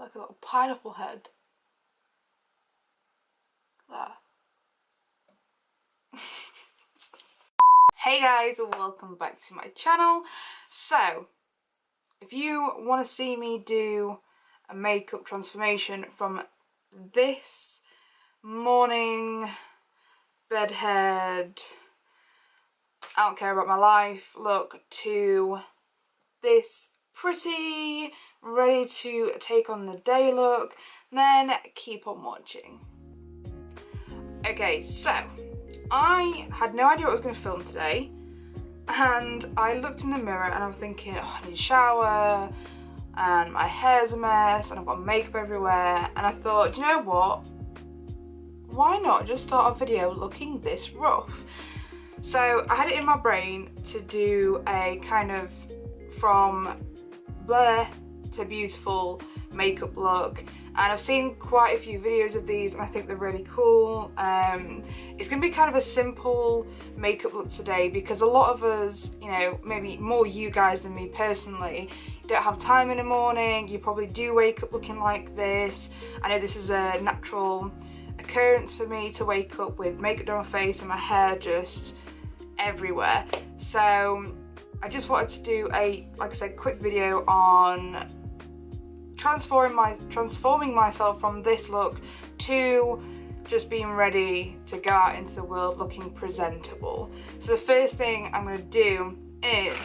like a little pineapple head. There. Hey guys, welcome back to my channel. So, if you want to see me do a makeup transformation from this morning bedhead, I don't care about my life look, to this pretty, ready to take on the day look, then keep on watching. Okay, so I had no idea what I was going to film today, and I looked in the mirror and I'm thinking, oh, I need a shower, and my hair's a mess, and I've got makeup everywhere, and I thought, you know what, why not just start a video looking this rough? So I had it in my brain to do a kind of from BLEH to beautiful makeup look, and I've seen quite a few videos of these and I think they're really cool. It's going to be kind of a simple makeup look today because a lot of us, you know, maybe more you guys than me personally, you don't have time in the morning, you probably do wake up looking like this. I know this is a natural occurrence for me to wake up with makeup on my face and my hair just everywhere. So I just wanted to do a, like I said, quick video on transforming myself from this look to just being ready to go out into the world looking presentable. So the first thing I'm going to do is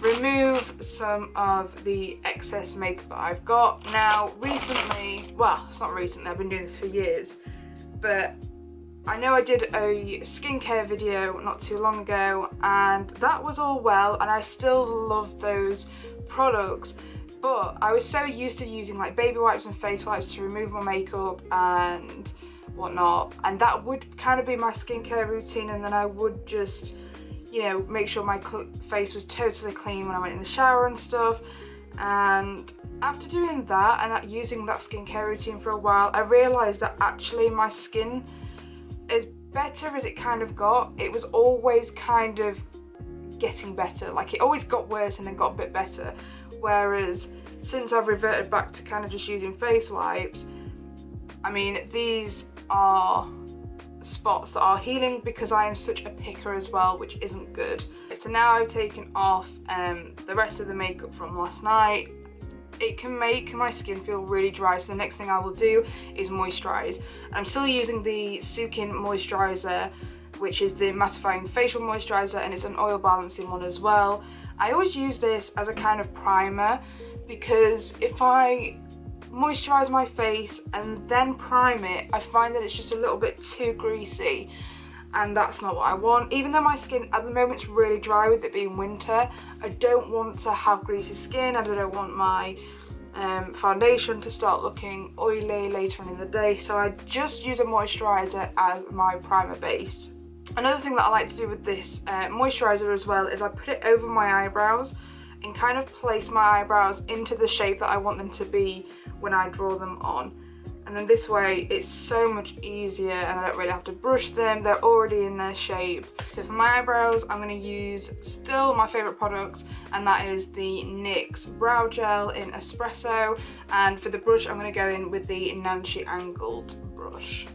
remove some of the excess makeup that I've got. Now recently, well, it's not recently, I've been doing this for years, but I know I did a skincare video not too long ago and that was all well and I still love those products, but I was so used to using like baby wipes and face wipes to remove my makeup and whatnot, and that would kind of be my skincare routine, and then I would just, you know, make sure my face was totally clean when I went in the shower and stuff. And after doing that and using that skincare routine for a while, I realised that actually my skin, as better as it kind of got, it was always kind of getting better. Like it always got worse and then got a bit better. Whereas since I've reverted back to kind of just using face wipes, I mean, these are spots that are healing because I am such a picker as well, which isn't good. So now I've taken off the rest of the makeup from last night. It can make my skin feel really dry, so the next thing I will do is moisturise. I'm still using the Sukin moisturiser, which is the mattifying facial moisturiser, and it's an oil balancing one as well. I always use this as a kind of primer because if I moisturise my face and then prime it, I find that it's just a little bit too greasy, and that's not what I want. Even though my skin at the moment is really dry with it being winter, I don't want to have greasy skin. I don't want my foundation to start looking oily later on in the day, so I just use a moisturiser as my primer base. Another thing that I like to do with this moisturiser as well is I put it over my eyebrows and kind of place my eyebrows into the shape that I want them to be when I draw them on. And then this way it's so much easier and I don't really have to brush them, they're already in their shape. So for my eyebrows I'm going to use still my favourite product, and that is the NYX Brow Gel in Espresso, and for the brush I'm going to go in with the Nancy Angled brush.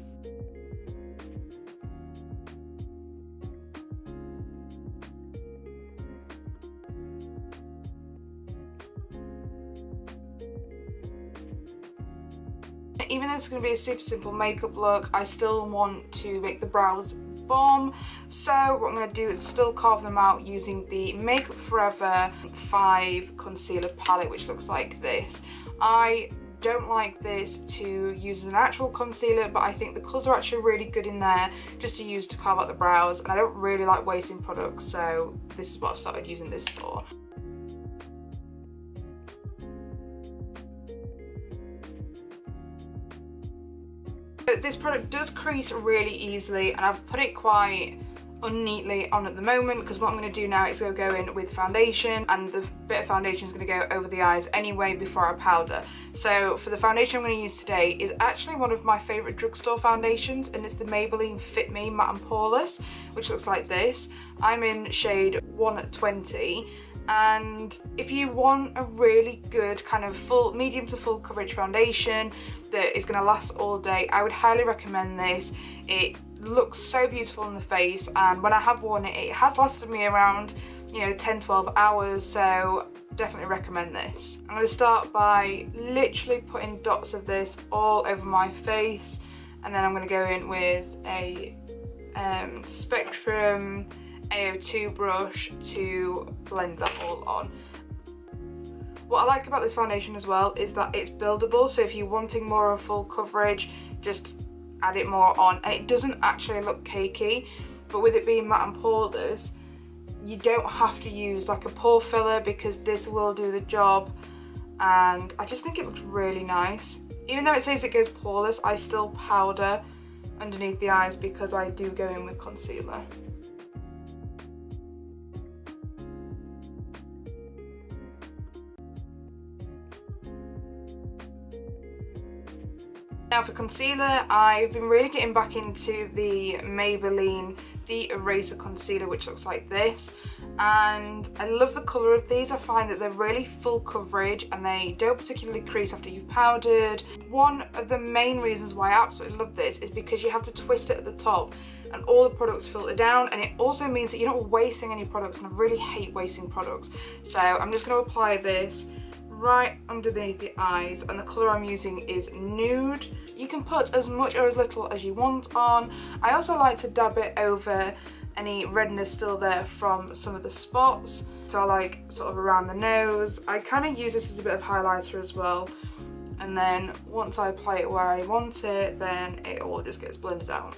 Even though it's going to be a super simple makeup look, I still want to make the brows bomb. So what I'm going to do is still carve them out using the Makeup Forever 5 concealer palette, which looks like this. I don't like this to use as an actual concealer, but I think the colours are actually really good in there just to use to carve out the brows, and I don't really like wasting products, so this is what I've started using this for. This product does crease really easily, and I've put it quite unneatly on at the moment because what I'm going to do now is go in with foundation, and the bit of foundation is going to go over the eyes anyway before I powder. So for the foundation I'm going to use today is actually one of my favourite drugstore foundations, and it's the Maybelline Fit Me Matte and Poreless, which looks like this. I'm in shade 120, and if you want a really good kind of full, medium to full coverage foundation that is going to last all day, I would highly recommend this. It looks so beautiful on the face, and when I have worn it, it has lasted me around, you know, 10-12 hours, so definitely recommend this. I'm going to start by literally putting dots of this all over my face, and then I'm going to go in with a Spectrum AO2 brush to blend that all on. What I like about this foundation as well is that it's buildable, so if you're wanting more of full coverage, just add it more on, and it doesn't actually look cakey. But with it being matte and poreless, you don't have to use like a pore filler, because this will do the job, and I just think it looks really nice. Even though it says it goes poreless, I still powder underneath the eyes because I do go in with concealer. Now for concealer, I've been really getting back into the Maybelline The Eraser Concealer, which looks like this, and I love the colour of these. I find that they're really full coverage and they don't particularly crease after you've powdered. One of the main reasons why I absolutely love this is because you have to twist it at the top and all the products filter down, and it also means that you're not wasting any products, and I really hate wasting products. So I'm just going to apply this right underneath the eyes, and the colour I'm using is Nude. You can put as much or as little as you want on. I also like to dab it over any redness still there from some of the spots, so I like sort of around the nose. I kind of use this as a bit of highlighter as well, and then once I apply it where I want it, then it all just gets blended out.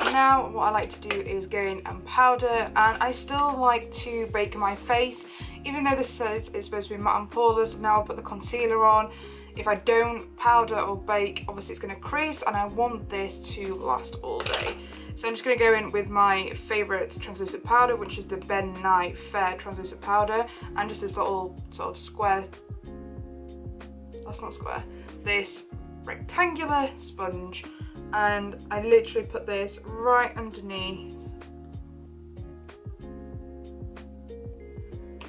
Now what I like to do is go in and powder, and I still like to bake my face. Even though this says it's supposed to be matte and poreless, now I'll put the concealer on. If I don't powder or bake, obviously it's going to crease, and I want this to last all day. So I'm just going to go in with my favourite translucent powder, which is the Ben Nye Fair translucent powder, and just this little sort of square, that's not square, this rectangular sponge. And I literally put this right underneath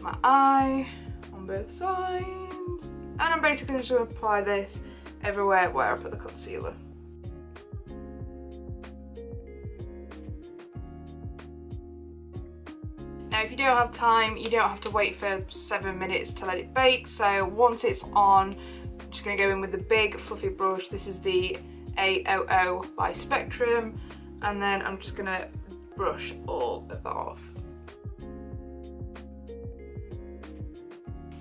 my eye on both sides, and I'm basically just going to apply this everywhere where I put the concealer. Now if you don't have time, you don't have to wait for 7 minutes to let it bake, so once it's on, I'm just going to go in with the big fluffy brush. This is the A00 by Spectrum, and then I'm just going to brush all of that off.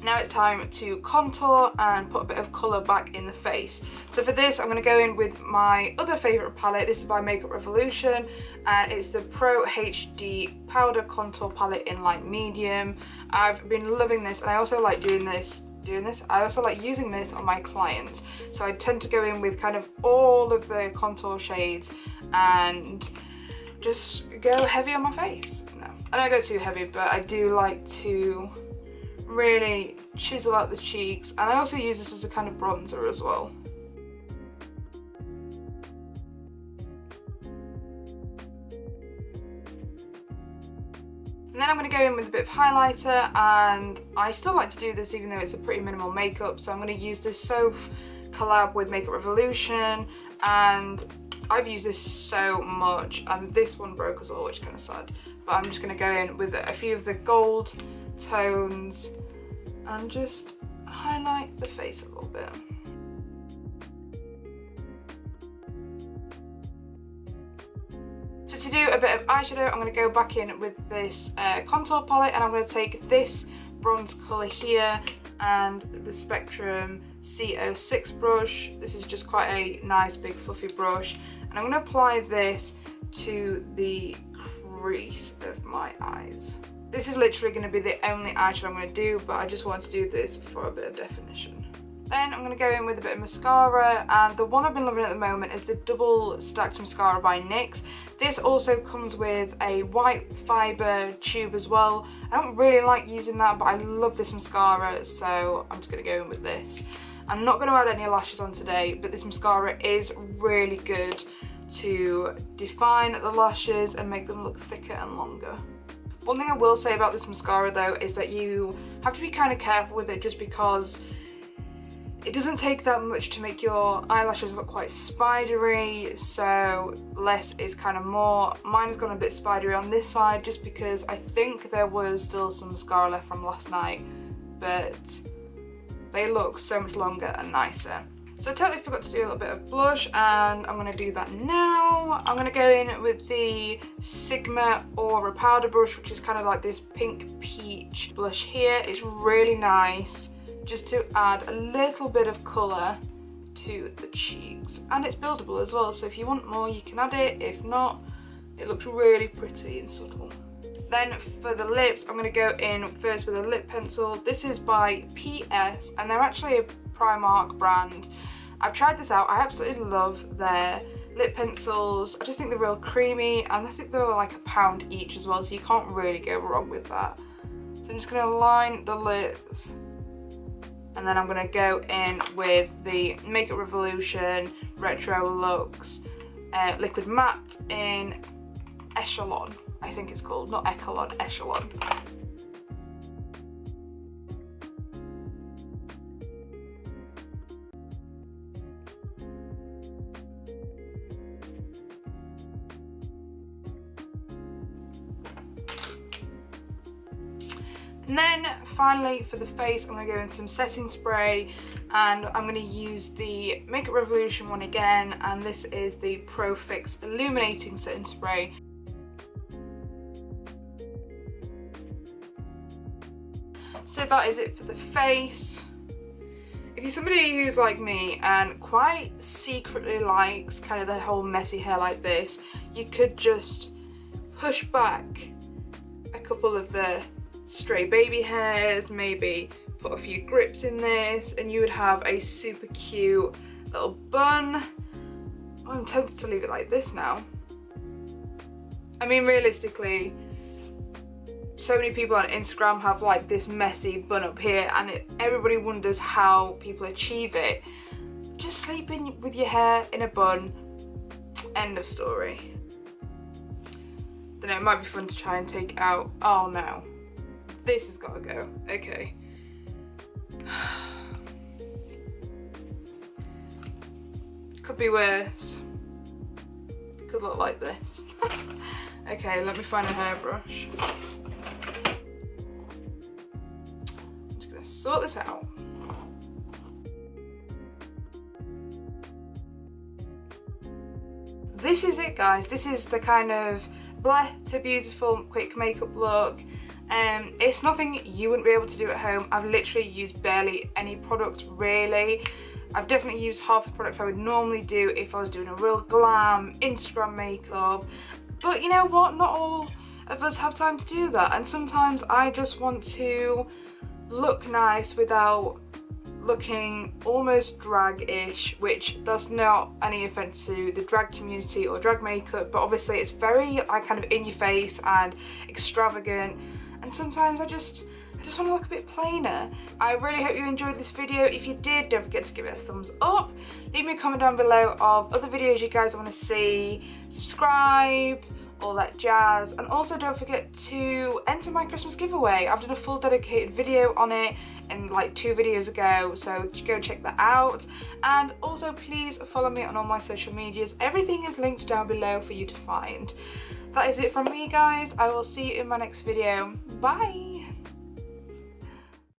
Now it's time to contour and put a bit of colour back in the face. So for this I'm going to go in with my other favourite palette. This is by Makeup Revolution, and it's the Pro HD Powder Contour Palette in light medium. I've been loving this, and I also like doing this. I also like using this on my clients, so I tend to go in with kind of all of the contour shades and just go heavy on my face. No, I don't go too heavy, but I do like to really chisel out the cheeks, and I also use this as a kind of bronzer as well. And then I'm going to go in with a bit of highlighter, and I still like to do this even though it's a pretty minimal makeup, so I'm going to use this Soph collab with Makeup Revolution, and I've used this so much, and this one broke as well, which is kind of sad, but I'm just going to go in with a few of the gold tones and just highlight the face a little bit. So to do a bit of eyeshadow, I'm going to go back in with this contour palette, and I'm going to take this bronze colour here and the Spectrum C06 brush. This is just quite a nice big fluffy brush, and I'm going to apply this to the crease of my eyes. This is literally going to be the only eyeshadow I'm going to do, but I just want to do this for a bit of definition. Then I'm going to go in with a bit of mascara, and the one I've been loving at the moment is the Double Stacked Mascara by NYX. This also comes with a white fibre tube as well. I don't really like using that, but I love this mascara, so I'm just going to go in with this. I'm not going to add any lashes on today, but this mascara is really good to define the lashes and make them look thicker and longer. One thing I will say about this mascara though is that you have to be kind of careful with it, just because it doesn't take that much to make your eyelashes look quite spidery, so less is kind of more. Mine has gone a bit spidery on this side just because I think there was still some mascara left from last night, but they look so much longer and nicer. So I totally forgot to do a little bit of blush, and I'm going to do that now. I'm going to go in with the Sigma Aura powder brush, which is kind of like this pink peach blush here. It's really nice, just to add a little bit of colour to the cheeks, and it's buildable as well, so if you want more you can add it. If not, it looks really pretty and subtle. Then for the lips, I'm going to go in first with a lip pencil. This is by PS, and they're actually a Primark brand. I've tried this out. I absolutely love their lip pencils. I just think they're real creamy, and I think they're like £1 each as well, so you can't really go wrong with that. So I'm just going to line the lips, and then I'm going to go in with the Makeup Revolution Retro Luxe Liquid Matte in Echelon, I think it's called, not Echelon, Echelon. And then finally for the face, I'm going to go in some setting spray, and I'm going to use the Makeup Revolution one again, and this is the Pro Fix Illuminating Setting Spray. So that is it for the face. If you're somebody who's like me and quite secretly likes kind of the whole messy hair like this, you could just push back a couple of the stray baby hairs, maybe put a few grips in this, and you would have a super cute little bun. Oh, I'm tempted to leave it like this now. I mean, realistically, so many people on Instagram have like this messy bun up here, and everybody wonders how people achieve it. Just sleep in with your hair in a bun, end of story. Then it might be fun to try and take out, oh no, this has got to go. Okay. Could be worse. Could look like this. Okay, let me find a hairbrush. I'm just gonna sort this out. This is it, guys. This is the kind of BLEH to beautiful quick makeup look. It's nothing you wouldn't be able to do at home. I've literally used barely any products really. I've definitely used half the products I would normally do if I was doing a real glam Instagram makeup. But you know what? Not all of us have time to do that, and sometimes I just want to look nice without looking almost drag-ish, which that's not any offense to the drag community or drag makeup, but obviously it's very like kind of in your face and extravagant, and sometimes I just want to look a bit plainer. I really hope you enjoyed this video. If you did, don't forget to give it a thumbs up. Leave me a comment down below of other videos you guys want to see. Subscribe, all that jazz, and also don't forget to enter my Christmas giveaway. I've done a full dedicated video on it in like 2 videos ago, so go check that out. And also please follow me on all my social medias. Everything is linked down below for you to find. That is it from me, guys. I will see you in my next video. Bye.